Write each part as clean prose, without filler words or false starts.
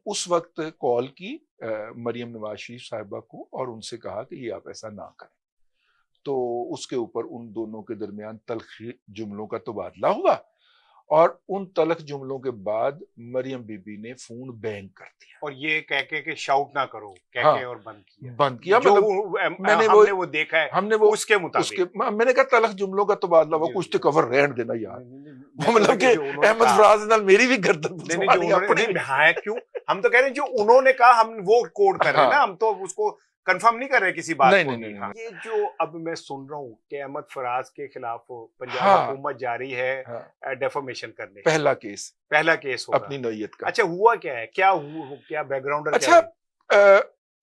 اس وقت کال کی مریم نواز شریف صاحبہ کو اور ان سے کہا کہ یہ آپ ایسا نہ کریں. تو اس کے اوپر ان دونوں کے درمیان تلخ جملوں کا تبادلہ ہوا اور ان تلخ جملوں کے بعد مریم بی بی نے فون بینک کر دیا اور یہ کہہ کے کہ شاؤٹ نہ کرو کہہ ہاں کے اور بند کیا. جو مطلب میں نے ہم نے وہ دیکھا ہے ہم نے وہ اس کے مطابق میں نے کہا تلخ جملوں کا تبادلہ ہوا, کچھ تو کور رہن دینا یار. مطلب کہ احمد فراز نال میری بھی گردن نہیں ہے کیوں ہم تو کہہ رہے ہیں جو انہوں نے کہا ہم وہ کوڈ کر رہے ہیں نا, ہم تو اس کو کنفرم نہیں کر رہے کسی بات کو. یہ جو اب میں سن رہا ہوں کہ احمد فراز کے خلاف پنجاب حکومت جاری ہے ڈیفامیشن کرنے, پہلا کیس ہوگا اپنی نوعیت کا. اچھا ہوا کیا ہے, کیا بیک گراؤنڈ؟ اچھا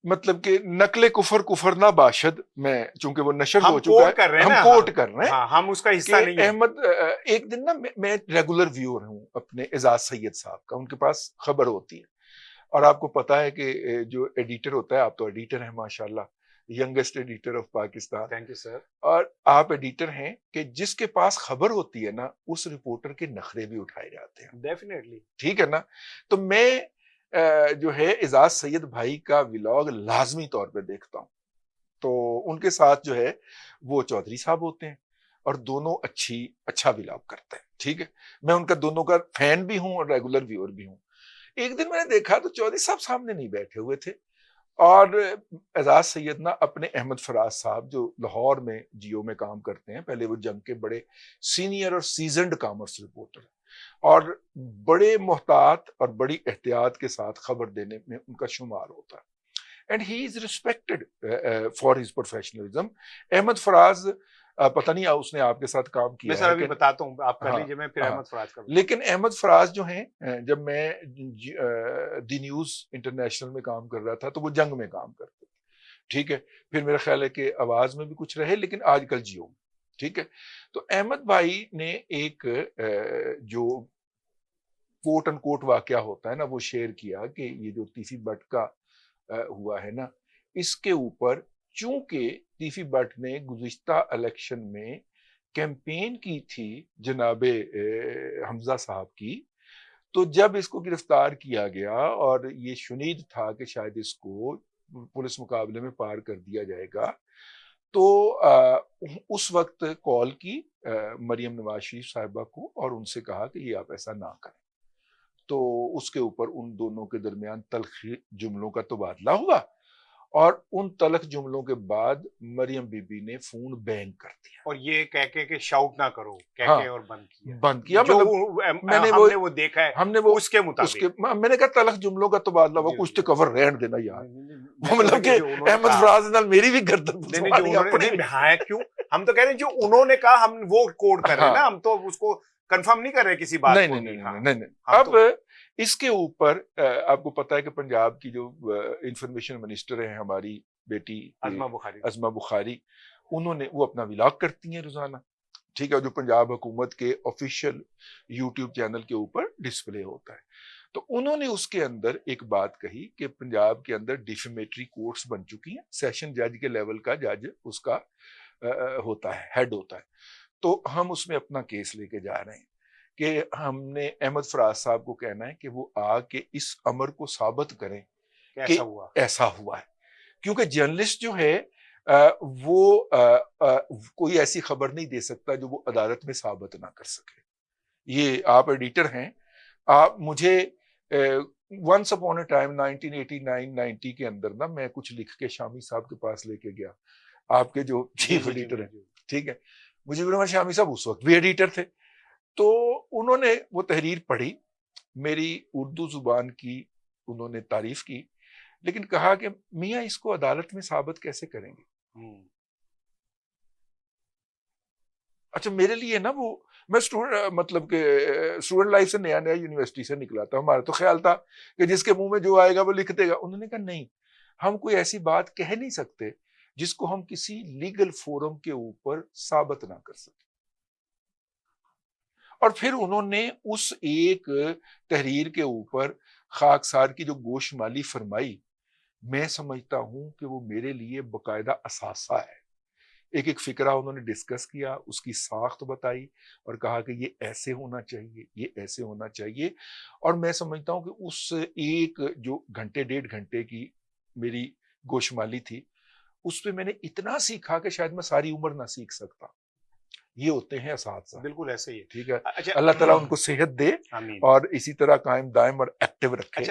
مطلب کہ نقل کفر نہ باشد میں چونکہ وہ نشر ہو چکا ہے, ہم کوٹ کر رہے ہیں, ہم اس کا حصہ نہیں ہیں. احمد ایک دن نا میں ریگولر ویور ہوں اپنے اعزاز سید صاحب کا, ان کے پاس خبر ہوتی ہے اور آپ کو پتا ہے کہ جو ایڈیٹر ہوتا ہے, آپ تو ایڈیٹر ہیں ماشاءاللہ, youngest editor of Pakistan. Thank you sir. اور آپ ایڈیٹر ہیں کہ جس کے پاس خبر ہوتی ہے نا اس رپورٹر کے نخرے بھی اٹھائے جاتے ہیں. ڈیفینیٹلی ٹھیک ہے نا. تو میں جو ہے اعزاز سید بھائی کا ولاگ لازمی طور پہ دیکھتا ہوں. تو ان کے ساتھ جو ہے وہ چودھری صاحب ہوتے ہیں اور دونوں اچھا ولاگ کرتے ہیں. ٹھیک ہے, میں ان کا دونوں کا فین بھی ہوں اور ریگولر ویور بھی ہوں. ایک دن میں نے دیکھا تو چودھری صاحب سامنے نہیں بیٹھے ہوئے تھے اور اعزاز سید نا اپنے احمد فراز صاحب جو لاہور میں جیو میں کام کرتے ہیں, پہلے وہ جنگ کے بڑے سینئر اور سیزنڈ کامرس رپورٹر اور بڑے محتاط اور بڑی احتیاط کے ساتھ خبر دینے میں ان کا شمار ہوتا ہے. And he is respected for his professionalism. Ahmad Faraz پتہ نہیں اس نے آپ کے ساتھ کام کیا ہے. میں ابھی بتاتا ہوں, آپ کر لیجئے, میں پھر احمد فراز کا. لیکن احمد فراز جو ہیں, جب میں دی نیوز انٹرنیشنل میں کام کر رہا تھا تو وہ جنگ میں کام کرتے تھے. ٹھیک ہے, پھر میرا خیال ہے کہ آواز میں بھی کچھ رہے, لیکن آج کل جیو میں. ٹھیک ہے, تو احمد بھائی نے ایک جو کوٹ ان کوٹ واقعہ ہوتا ہے نا وہ شیئر کیا کہ یہ جو تیفی بٹ کا ہوا ہے نا, اس کے اوپر چونکہ تیفی بٹ نے گزشتہ الیکشن میں کیمپین کی تھی جناب حمزہ صاحب کی, تو جب اس کو گرفتار کیا گیا اور یہ شنید تھا کہ شاید اس کو پولیس مقابلے میں پار کر دیا جائے گا, تو اس وقت کال کی مریم نواز شریف صاحبہ کو اور ان سے کہا کہ یہ آپ ایسا نہ کریں. تو اس کے اوپر ان دونوں کے درمیان تلخ جملوں کا تبادلہ ہوا اور ان تلخ جملوں کے بعد مریم بی بی نے فون بینک کر دیا. اور یہ کہہ کے کہ شاؤٹ نہ کرو کہہ کے اور بند کیا. جو میں نے وہ دیکھا ہے ہم نے وہ اس کے مطابق میں نے کہا تلخ جملوں کا تبادلہ ہوا, کچھ تو کور رہن دینا یار. مطلب کہ احمد فراز نال میری بھی گردن ہے کیوں, ہم تو کہہ رہے ہیں جو انہوں نے کہا ہم وہ کوڈ کر رہے ہیں نا, ہم تو اس کو کنفرم نہیں کر رہے کسی بات کو. نہیں. اب اس کے اوپر آپ کو پتا ہے کہ پنجاب کی جو انفارمیشن منسٹر ہیں ہماری بیٹی عظمہ بخاری, انہوں نے وہ اپنا ولاگ کرتی ہیں روزانہ. ٹھیک ہے, جو پنجاب حکومت کے آفیشیل یوٹیوب چینل کے اوپر ڈسپلے ہوتا ہے. تو انہوں نے اس کے اندر ایک بات کہی کہ پنجاب کے اندر ڈیفیمیٹری کورٹس بن چکی ہیں, سیشن جج کے لیول کا جج اس کا ہوتا ہے, ہیڈ ہوتا ہے. تو ہم اس میں اپنا کیس لے کے جا رہے ہیں کہ ہم نے احمد فراز صاحب کو کہنا ہے کہ وہ آ کے اس امر کو ثابت کریں کہ ایسا ہوا ہے, کیونکہ جرنلسٹ جو ہے وہ کوئی ایسی خبر نہیں دے سکتا جو وہ عدالت میں ثابت نہ کر سکے. یہ آپ ایڈیٹر ہیں, آپ مجھے ونس اپون اے ٹائم 1989-90 کے اندر نا میں کچھ لکھ کے شامی صاحب کے پاس لے کے گیا, آپ کے جو چیف ایڈیٹر ہیں. ٹھیک ہے, مجھے شامی صاحب اس وقت بھی ایڈیٹر تھے. تو انہوں نے وہ تحریر پڑھی, میری اردو زبان کی انہوں نے تعریف کی, لیکن کہا کہ میاں اس کو عدالت میں ثابت کیسے کریں گے. اچھا میرے لیے نا وہ میں مطلب کہ اسٹوڈنٹ لائف سے نیا یونیورسٹی سے نکلا تھا, ہمارا تو خیال تھا کہ جس کے منہ میں جو آئے گا وہ لکھ دے گا. انہوں نے کہا نہیں, ہم کوئی ایسی بات کہہ نہیں سکتے جس کو ہم کسی لیگل فورم کے اوپر ثابت نہ کر سکیں. اور پھر انہوں نے اس ایک تحریر کے اوپر خاکسار کی جو گوش مالی فرمائی, میں سمجھتا ہوں کہ وہ میرے لیے باقاعدہ اثاثہ ہے ایک ایک فکرہ انہوں نے ڈسکس کیا، اس کی ساخت بتائی اور کہا کہ یہ ایسے ہونا چاہیے، یہ ایسے ہونا چاہیے. اور میں سمجھتا ہوں کہ اس ایک جو گھنٹے 1.5 گھنٹے کی میری گوشمالی تھی، اس پہ میں نے اتنا سیکھا کہ شاید میں ساری عمر نہ سیکھ سکتا. یہ ہوتے ہیں اساتذہ. بالکل ایسے ہی ہے. ٹھیک ہے، اچھا، اللہ تعالیٰ ان کو صحت دے آمین. اور اسی طرح قائم دائم اور ایکٹیو رکھے.